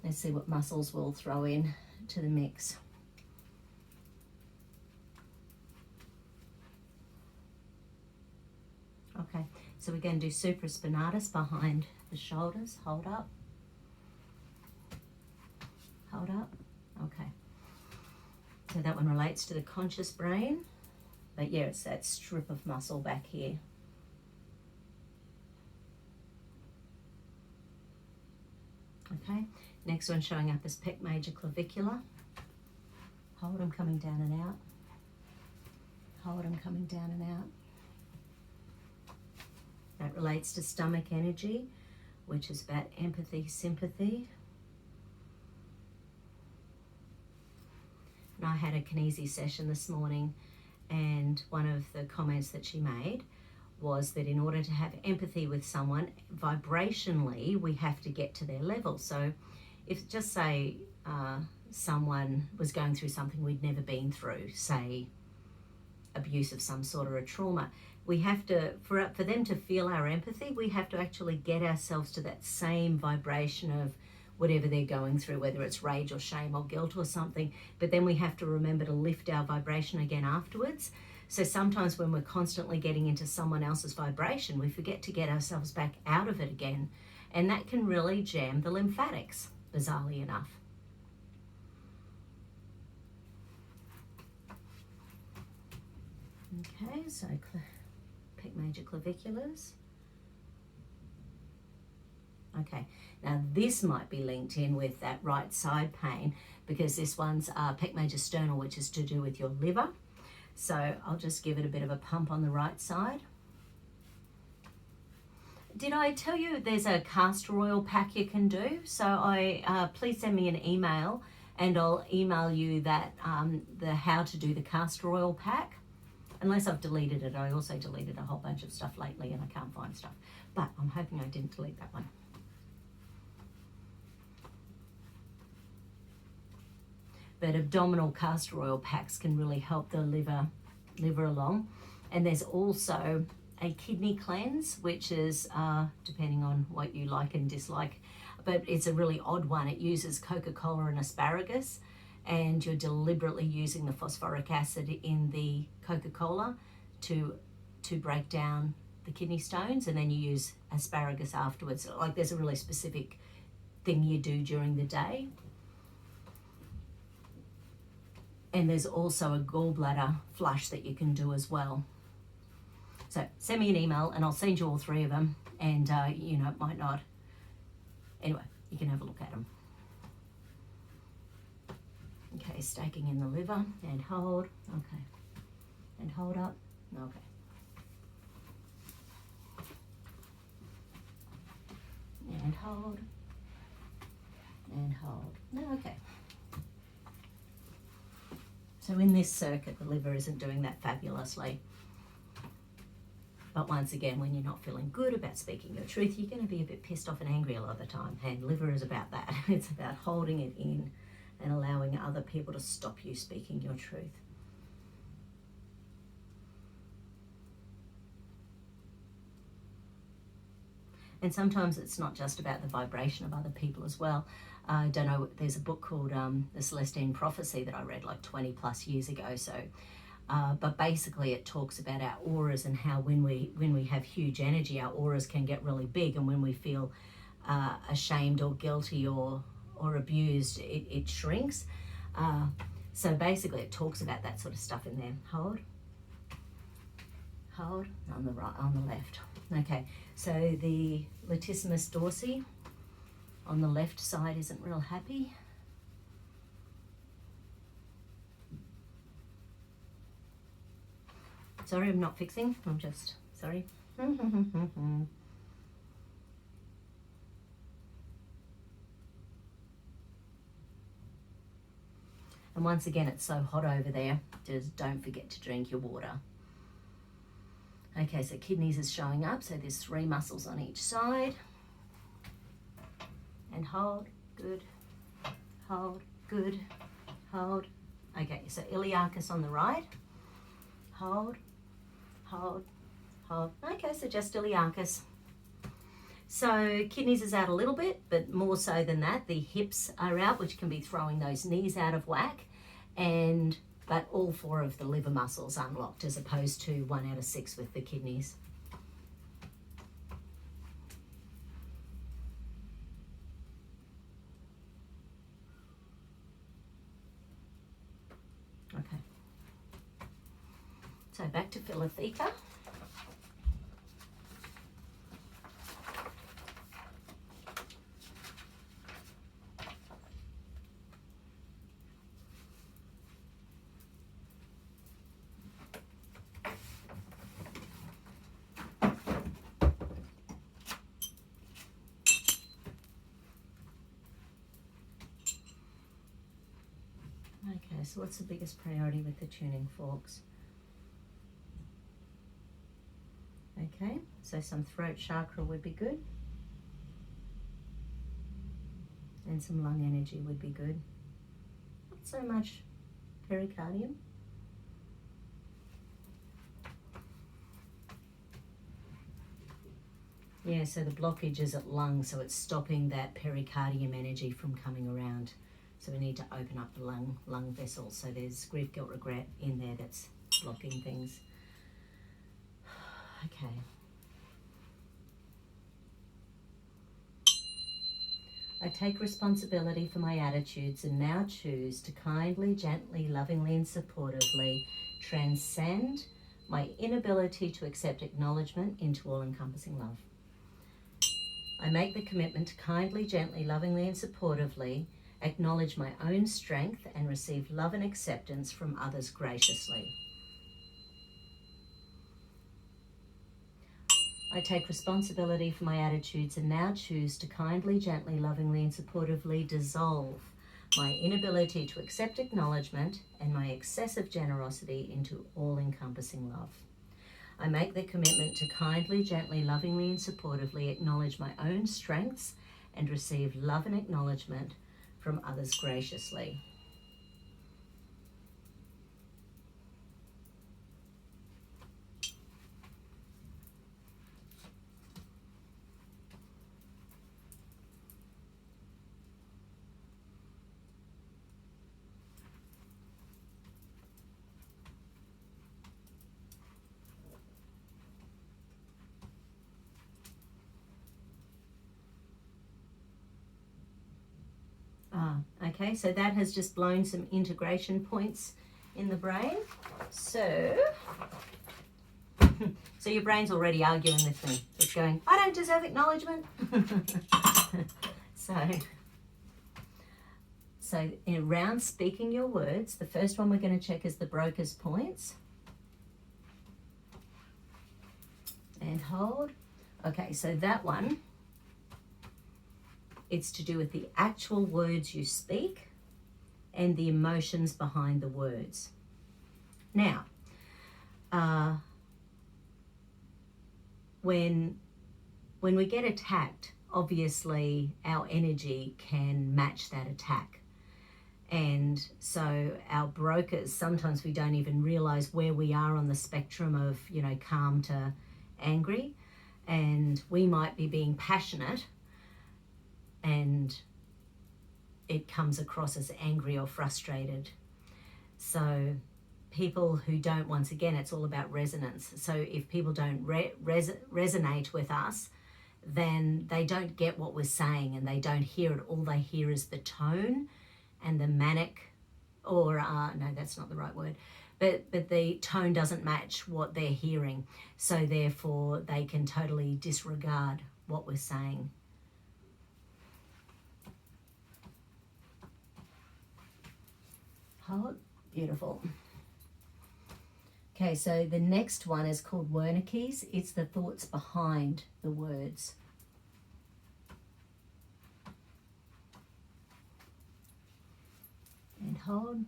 Let's see what muscles we'll throw in to the mix. Okay, so we're going to do supraspinatus behind the shoulders. Hold up. Hold up. Okay. So that one relates to the conscious brain. But yeah, it's that strip of muscle back here. Okay, next one showing up is pec major clavicular. Hold, I'm coming down and out. Hold, I'm coming down and out. That relates to stomach energy, which is about empathy, sympathy. And I had a kinesi session this morning, and one of the comments that she made was that in order to have empathy with someone, vibrationally, we have to get to their level. So if, just say, someone was going through something we'd never been through, say abuse of some sort or a trauma, we have to, for them to feel our empathy, we have to actually get ourselves to that same vibration of whatever they're going through, whether it's rage or shame or guilt or something. But then we have to remember to lift our vibration again afterwards. So sometimes when we're constantly getting into someone else's vibration, we forget to get ourselves back out of it again. And that can really jam the lymphatics, bizarrely enough. Okay, so pec major claviculars. Okay, now this might be linked in with that right side pain, because this one's pec major sternal, which is to do with your liver. So I'll just give it a bit of a pump on the right side. Did I tell you there's a castor oil pack you can do? So please send me an email and I'll email you that the how to do the castor oil pack. Unless I've deleted it. I also deleted a whole bunch of stuff lately and I can't find stuff. But I'm hoping I didn't delete that one. But abdominal castor oil packs can really help the liver along. And there's also a kidney cleanse, which is, depending on what you like and dislike, but it's a really odd one. It uses Coca-Cola and asparagus, and you're deliberately using the phosphoric acid in the Coca-Cola to break down the kidney stones, and then you use asparagus afterwards. Like, there's a really specific thing you do during the day. And there's also a gallbladder flush that you can do as well. So send me an email and I'll send you all three of them, and you know, it might not. Anyway, you can have a look at them. Okay, staking in the liver, and hold. Okay, and hold up. Okay. And hold. And hold. No, okay. So in this circuit, the liver isn't doing that fabulously. But once again, when you're not feeling good about speaking your truth, you're going to be a bit pissed off and angry a lot of the time. And liver is about that. It's about holding it in and allowing other people to stop you speaking your truth. And sometimes it's not just about the vibration of other people as well. I don't know, there's a book called the Celestine Prophecy that I read like 20 plus years ago. So, but basically it talks about our auras and how when we have huge energy, our auras can get really big, and when we feel ashamed or guilty or abused, it shrinks. So basically it talks about that sort of stuff in there. Hold on the right, on the left. Okay, so the latissimus dorsi on the left side isn't real happy. Sorry, I'm not fixing, I'm just, sorry. And once again, it's so hot over there, just don't forget to drink your water. Okay, so kidneys is showing up, so there's 3 muscles on each side. And hold, good, hold, good, hold. Okay, so iliacus on the right, hold, hold, hold. Okay, so just iliacus. So kidneys is out a little bit, but more so than that, the hips are out, which can be throwing those knees out of whack, but all 4 of the liver muscles unlocked, as opposed to 1 out of 6 with the kidneys. Okay. So back to Philotheca. Okay, so what's the biggest priority with the tuning forks? Okay, so some throat chakra would be good. And some lung energy would be good. Not so much pericardium. Yeah, so the blockage is at lung, so it's stopping that pericardium energy from coming around. So we need to open up the lung vessels. So there's grief, guilt, regret in there that's blocking things. Okay. I take responsibility for my attitudes and now choose to kindly, gently, lovingly and supportively transcend my inability to accept acknowledgement into all-encompassing love. I make the commitment to kindly, gently, lovingly and supportively acknowledge my own strength and receive love and acceptance from others graciously. I take responsibility for my attitudes and now choose to kindly, gently, lovingly and supportively dissolve my inability to accept acknowledgement and my excessive generosity into all-encompassing love. I make the commitment to kindly, gently, lovingly and supportively acknowledge my own strengths and receive love and acknowledgement from others graciously. Okay, so that has just blown some integration points in the brain. So your brain's already arguing with me. It's going, I don't deserve acknowledgement. So around speaking your words, the first one we're going to check is the broker's points. And hold. Okay, so that one, it's to do with the actual words you speak and the emotions behind the words. Now, when we get attacked, obviously our energy can match that attack. And so our brokers, sometimes we don't even realize where we are on the spectrum of, calm to angry. And we might be being passionate and it comes across as angry or frustrated. So people who don't, once again, it's all about resonance. So if people don't resonate with us, then they don't get what we're saying and they don't hear it. All they hear is the tone and the manic, or no, that's not the right word, but the tone doesn't match what they're hearing. So therefore they can totally disregard what we're saying. Hold. Beautiful. Okay, so the next one is called Wernicke's. It's the thoughts behind the words. And hold.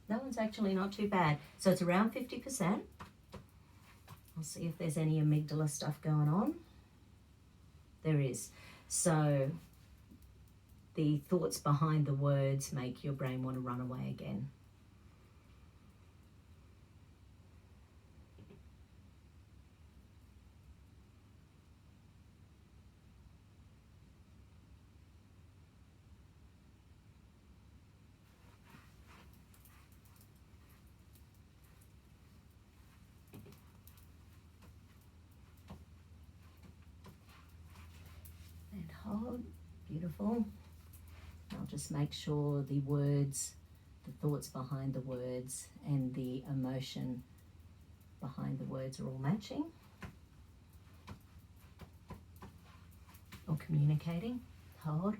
That one's actually not too bad. So it's around 50%. I'll see if there's any amygdala stuff going on. There is. So the thoughts behind the words make your brain want to run away again. hold. Beautiful. I'll just make sure the words, the thoughts behind the words and the emotion behind the words are all matching or communicating. Hold.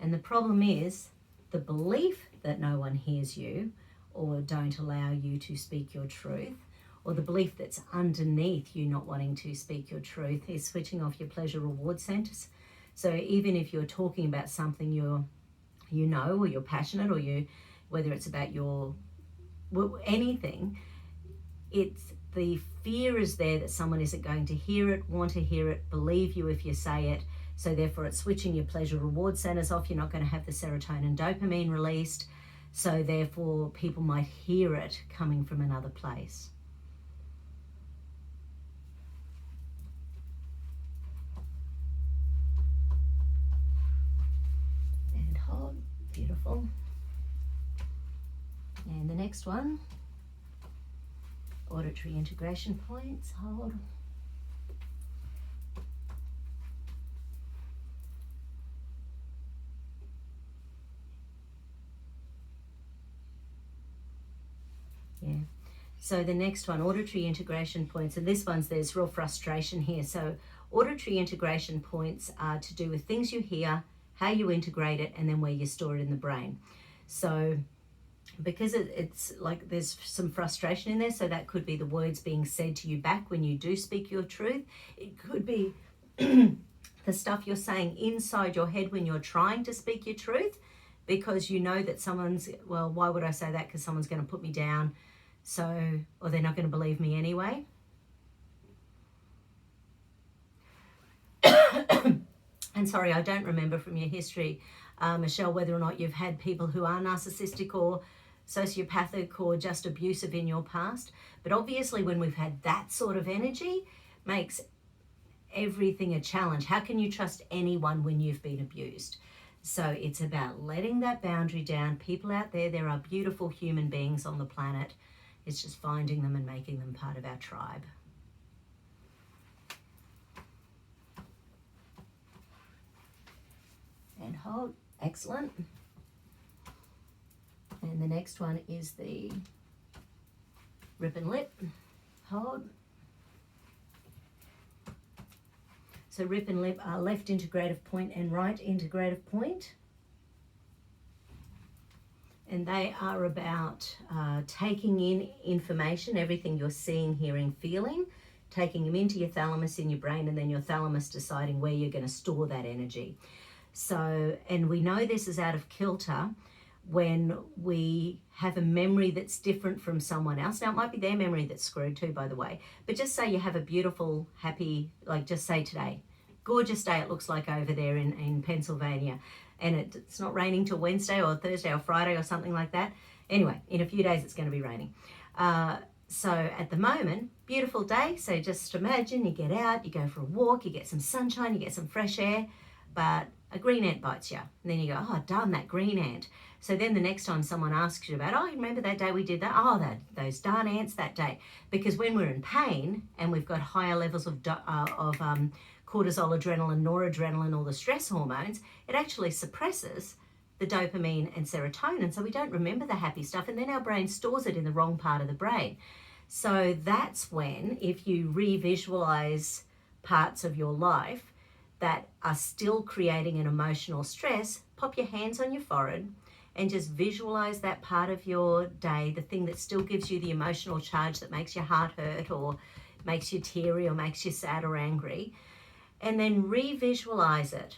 And the problem is the belief that no one hears you or don't allow you to speak your truth, or the belief that's underneath you not wanting to speak your truth, is switching off your pleasure reward centers. So even if you're talking about something you know, or you're passionate, or whether it's about anything, it's the fear is there that someone isn't going to hear it, want to hear it, believe you if you say it. So therefore it's switching your pleasure reward centers off. You're not going to have the serotonin and dopamine released. So therefore people might hear it coming from another place. And hold. Beautiful. And the next one, auditory integration points. Hold. Yeah. So the next one, auditory integration points, and this one's, there's real frustration here. So auditory integration points are to do with things you hear, how you integrate it, and then where you store it in the brain. So because it's like there's some frustration in there, so that could be the words being said to you back when you do speak your truth. It could be the stuff you're saying inside your head when you're trying to speak your truth, because you know that someone's, well, why would I say that? Because someone's going to put me down. So, or they're not going to believe me anyway. And sorry, I don't remember from your history, Michele, whether or not you've had people who are narcissistic or sociopathic or just abusive in your past. But obviously when we've had that sort of energy, makes everything a challenge. How can you trust anyone when you've been abused? So it's about letting that boundary down. People out there are beautiful human beings on the planet. It's just finding them and making them part of our tribe. And hold. Excellent. And the next one is the rip and lip. Hold. So rip and lip are left integrative point and right integrative point. And they are about taking in information, everything you're seeing, hearing, feeling, taking them into your thalamus in your brain, and then your thalamus deciding where you're going to store that energy. So, and we know this is out of kilter when we have a memory that's different from someone else. Now, it might be their memory that's screwed too, by the way, but just say you have a beautiful, happy, like just say today, gorgeous day it looks like over there in Pennsylvania, and it's not raining till Wednesday or Thursday or Friday or something like that. Anyway, in a few days it's going to be raining. So at the moment, beautiful day. So just imagine you get out, you go for a walk, you get some sunshine, you get some fresh air, but a green ant bites you. And then you go, oh, darn that green ant. So then the next time someone asks you about, oh, you remember that day we did that? Oh, those darn ants that day. Because when we're in pain and we've got higher levels of cortisol, adrenaline, noradrenaline, all the stress hormones, it actually suppresses the dopamine and serotonin. So we don't remember the happy stuff, and then our brain stores it in the wrong part of the brain. So that's when, if you revisualize parts of your life that are still creating an emotional stress, pop your hands on your forehead and just visualize that part of your day, the thing that still gives you the emotional charge that makes your heart hurt or makes you teary or makes you sad or angry, and then revisualize it.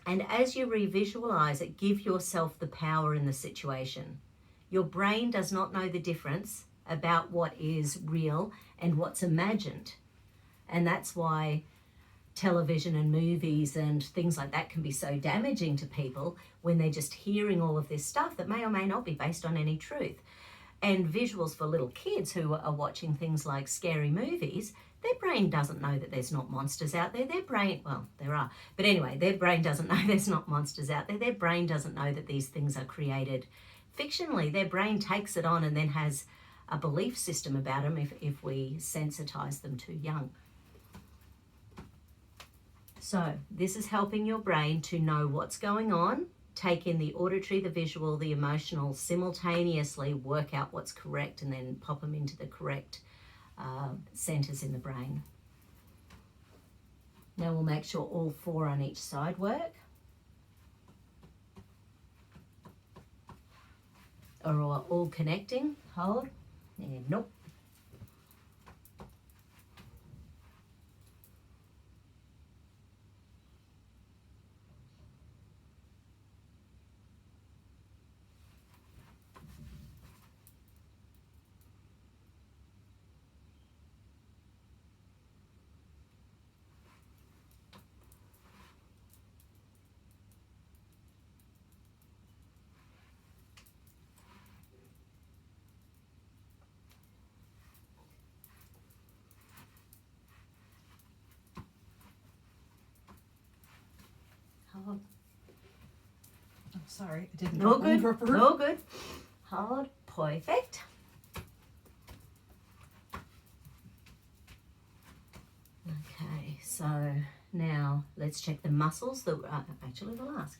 And as you revisualize it, give yourself the power in the situation. Your brain does not know the difference about what is real and what's imagined. And that's why television and movies and things like that can be so damaging to people when they're just hearing all of this stuff that may or may not be based on any truth. And visuals for little kids who are watching things like scary movies, their brain doesn't know that there's not monsters out there. Their brain, well, there are, but anyway, their brain doesn't know there's not monsters out there. Their brain doesn't know that these things are created fictionally. Their brain takes it on and then has a belief system about them if we sensitize them too young. So this is helping your brain to know what's going on, take in the auditory, the visual, the emotional, simultaneously work out what's correct, and then pop them into the correct centers in the brain. Now we'll make sure all 4 on each side work. Are all connecting? Hold. And nope. Hold. I'm sorry, I didn't All go good. over. All good. Hold. Perfect. Okay, so now let's check the muscles that actually we'll ask.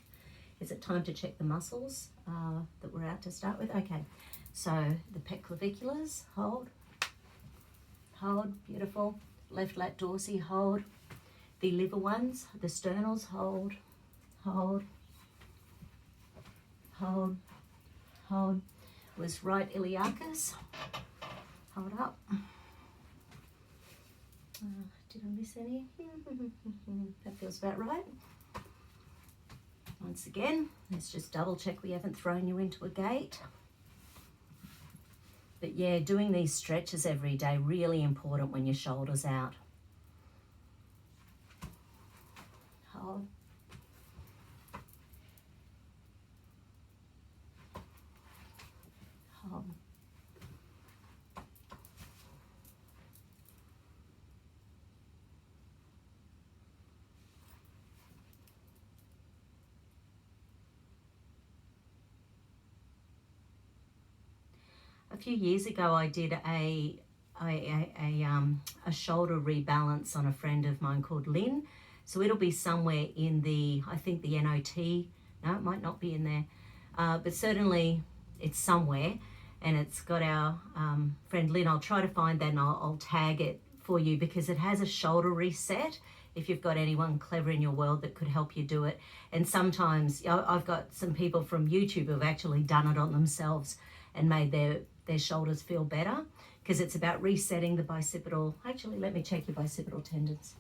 Is it time to check the muscles that we're out to start with? Okay, so the pec claviculars, hold. Hold, beautiful. Left lat dorsi, hold. The liver ones, the sternals, hold. Hold. Hold. Hold. Was right iliacus. Hold up. Did I miss any? That feels about right. Once again, let's just double check we haven't thrown you into a gate. But yeah, doing these stretches every day, really important when your shoulder's out. Hold. Hold. A few years ago, I did a shoulder rebalance on a friend of mine called Lynn. So it'll be somewhere in the, I think the NOT. No, it might not be in there, but certainly it's somewhere. And it's got our friend Lynn. I'll try to find that and I'll tag it for you because it has a shoulder reset. If you've got anyone clever in your world that could help you do it. And sometimes I've got some people from YouTube who've actually done it on themselves and made their shoulders feel better because it's about resetting the bicipital. Actually, let me check your bicipital tendons.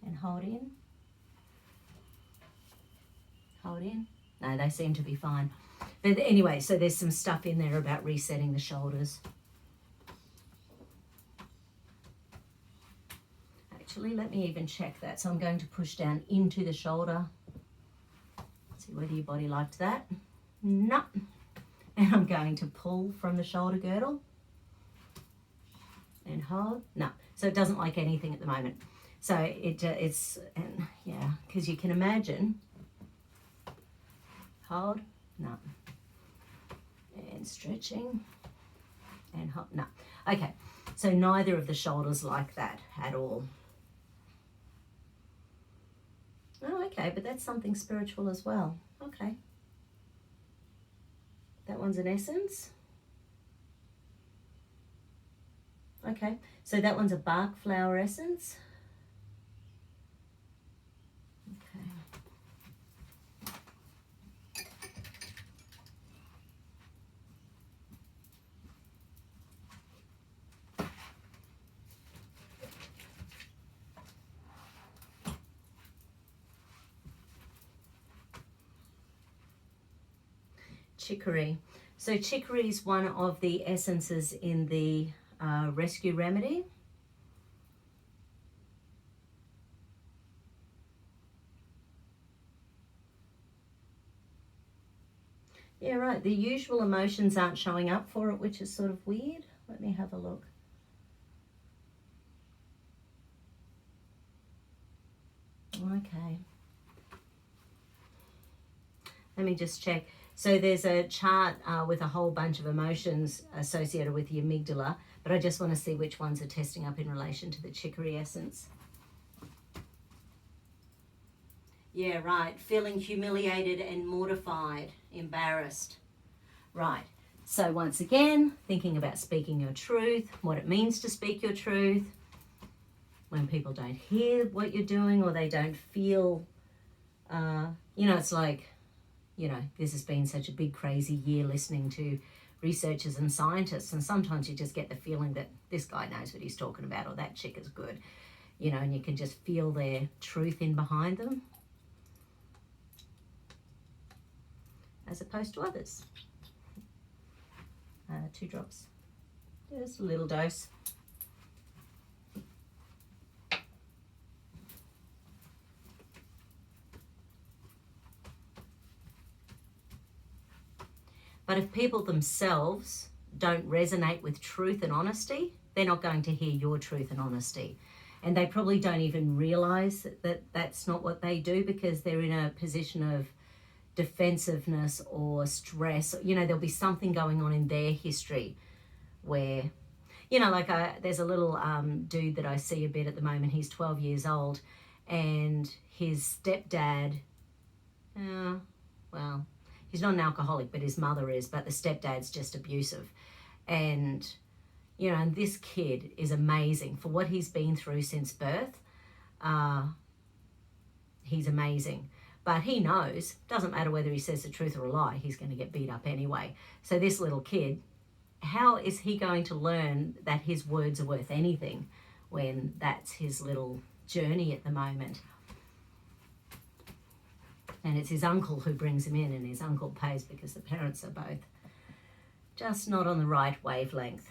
And hold in. Hold in. No, they seem to be fine. But anyway, so there's some stuff in there about resetting the shoulders. Actually, let me even check that. So I'm going to push down into the shoulder. See whether your body liked that. No. And I'm going to pull from the shoulder girdle. And hold. No. So it doesn't like anything at the moment. So it's, and yeah, because you can imagine. Hold. No. And stretching. And hold. No. Okay. So neither of the shoulders like that at all. Oh, okay, but that's something spiritual as well. Okay. That one's an essence. Okay, so that one's a bark flower essence. Okay. Chicory. So chicory is one of the essences in the rescue remedy. Yeah, right. The usual emotions aren't showing up for it, which is sort of weird. Let me have a look. Okay. Let me just check. So there's a chart with a whole bunch of emotions associated with the amygdala, but I just want to see which ones are testing up in relation to the chicory essence. Yeah, right. Feeling humiliated and mortified, embarrassed. Right. So once again, thinking about speaking your truth, what it means to speak your truth, when people don't hear what you're doing or they don't feel, it's like, this has been such a big, crazy year listening to researchers and scientists, and sometimes you just get the feeling that this guy knows what he's talking about or that chick is good, and you can just feel their truth in behind them as opposed to others. 2 drops, just a little dose. But if people themselves don't resonate with truth and honesty, they're not going to hear your truth and honesty. And they probably don't even realize that that's not what they do, because they're in a position of defensiveness or stress. There'll be something going on in their history where, there's a little dude that I see a bit at the moment. He's 12 years old, and his stepdad, he's not an alcoholic, but his mother is, but the stepdad's just abusive. And, and this kid is amazing for what he's been through since birth. He's amazing. But he knows, doesn't matter whether he says the truth or a lie, he's going to get beat up anyway. So this little kid, how is he going to learn that his words are worth anything when that's his little journey at the moment? And it's his uncle who brings him in, and his uncle pays because the parents are both just not on the right wavelength.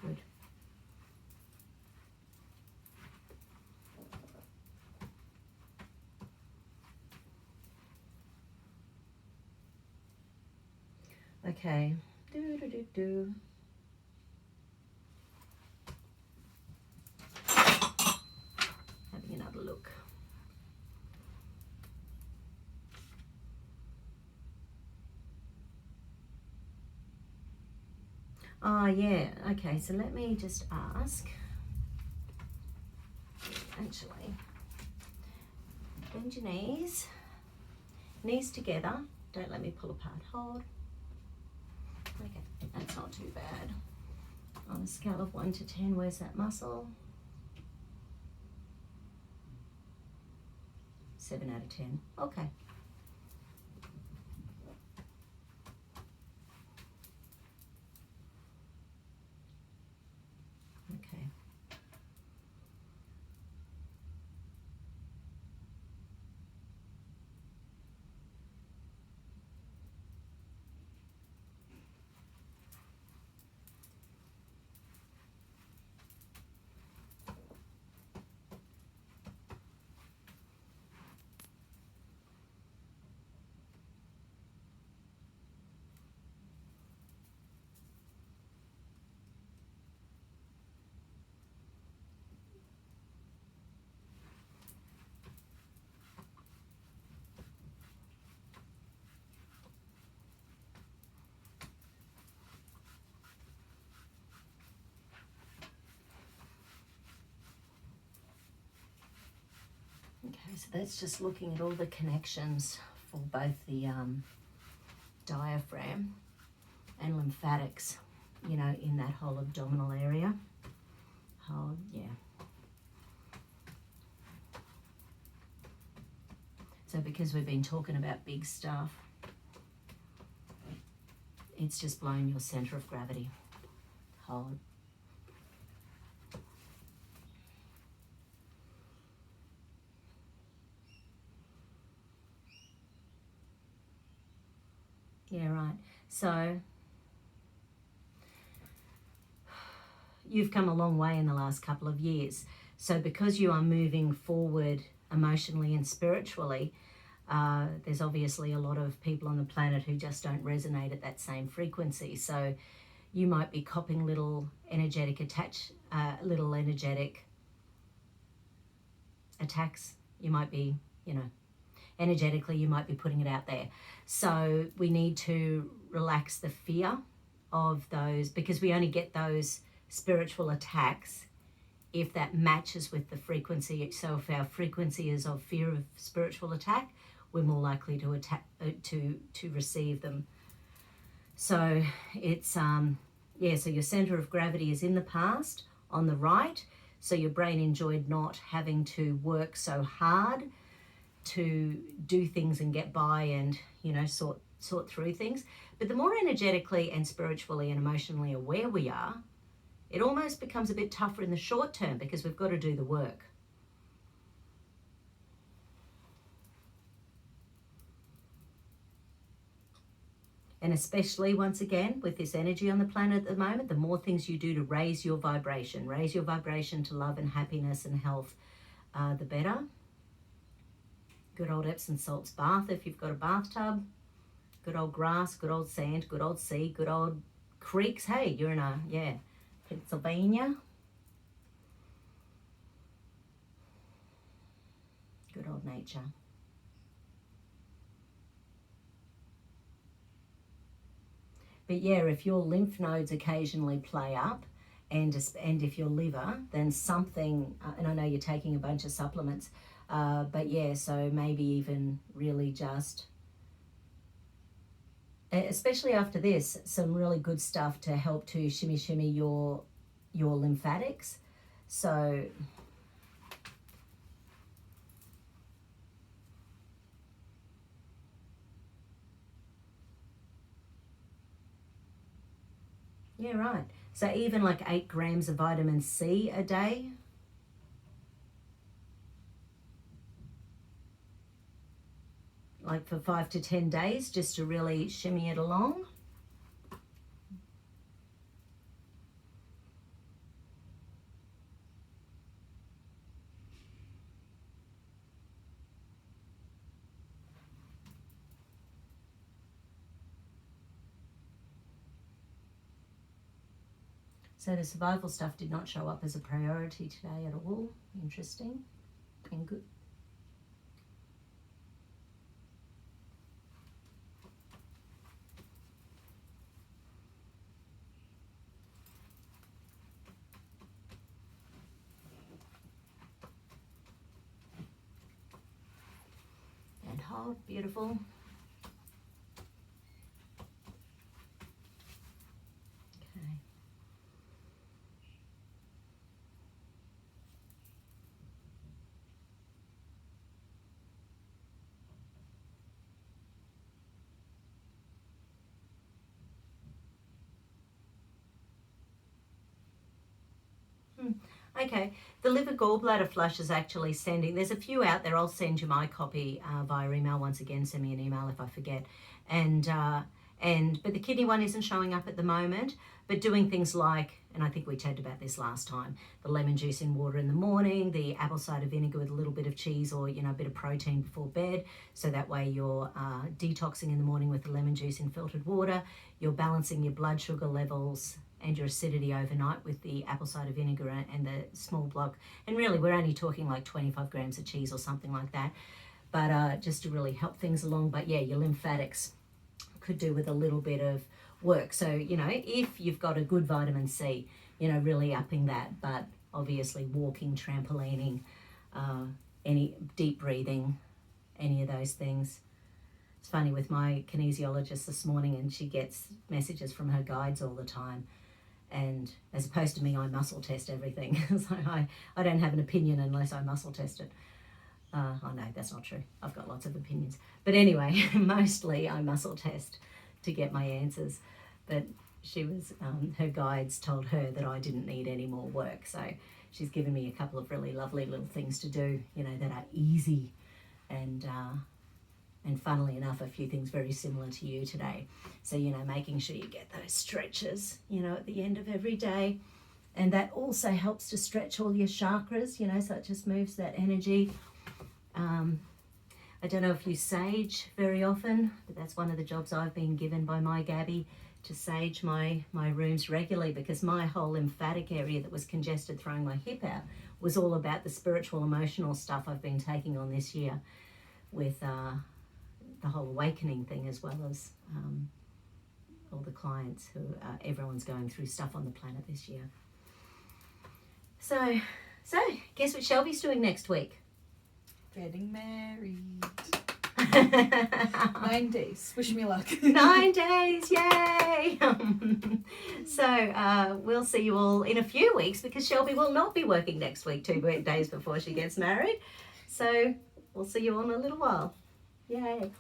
Good. Okay. Do. Having another look. Oh, yeah. Okay, so let me just ask. Actually, bend your knees. Knees together. Don't let me pull apart. Hold. Okay, that's not too bad. On a scale of 1 to 10, where's that muscle? 7 out of 10. Okay. Okay. Okay, so that's just looking at all the connections for both the diaphragm and lymphatics, in that whole abdominal area. Oh, yeah. So because we've been talking about big stuff, it's just blown your center of gravity. Hold. Yeah, right. So you've come a long way in the last couple of years. So because you are moving forward emotionally and spiritually, there's obviously a lot of people on the planet who just don't resonate at that same frequency. So you might be copping little energetic attacks. You might be, energetically, you might be putting it out there. So we need to relax the fear of those, because we only get those spiritual attacks if that matches with the frequency. So if our frequency is of fear of spiritual attack, we're more likely to to receive them. So it's so your center of gravity is in the past on the right. So your brain enjoyed not having to work so hard to do things and get by and sort through things. But the more energetically and spiritually and emotionally aware we are, it almost becomes a bit tougher in the short term because we've got to do the work. And especially, once again, with this energy on the planet at the moment, the more things you do to raise your vibration to love and happiness and health, the better. Good old Epsom salts bath if you've got a bathtub. Good old grass, good old sand, good old sea, good old creeks. Hey, you're in Pennsylvania. Good old nature. But yeah, if your lymph nodes occasionally play up, and if your liver, then something, and I know you're taking a bunch of supplements, but yeah, so maybe even really just, especially after this, some really good stuff to help to shimmy your lymphatics. So yeah, right. So even like 8 grams of vitamin C a day. Like for 5 to 10 days, just to really shimmy it along. So the survival stuff did not show up as a priority today at all. Interesting and good. And hold, beautiful. Okay, the liver gallbladder flush is actually sending, there's a few out there, I'll send you my copy via email. Once again, send me an email if I forget. But the kidney one isn't showing up at the moment, but doing things like, and I think we chatted about this last time, the lemon juice in water in the morning, the apple cider vinegar with a little bit of cheese or, a bit of protein before bed. So that way you're detoxing in the morning with the lemon juice in filtered water. You're balancing your blood sugar levels and your acidity overnight with the apple cider vinegar and the small block. And really, we're only talking like 25 grams of cheese or something like that. But just to really help things along. But yeah, your lymphatics could do with a little bit of work. So, if you've got a good vitamin C, really upping that. But obviously walking, trampolining, any deep breathing, any of those things. It's funny with my kinesiologist this morning, and she gets messages from her guides all the time. And as opposed to me, I muscle test everything. So I don't have an opinion unless I muscle test it. Oh no, that's not true. I've got lots of opinions. But anyway, mostly I muscle test to get my answers. But she was, her guides told her that I didn't need any more work. So she's given me a couple of really lovely little things to do, that are easy. And funnily enough, a few things very similar to you today. So, making sure you get those stretches, at the end of every day. And that also helps to stretch all your chakras, so it just moves that energy. I don't know if you sage very often, but that's one of the jobs I've been given by my Gabby to sage my rooms regularly, because my whole lymphatic area that was congested throwing my hip out was all about the spiritual, emotional stuff I've been taking on this year with the whole awakening thing, as well as all the clients who everyone's going through stuff on the planet this year. So guess what Shelby's doing next week? Getting married. 9 days. Wish me luck. 9 days, yay! So we'll see you all in a few weeks, because Shelby will not be working next week, 2 days before she gets married. So we'll see you all in a little while. Yay!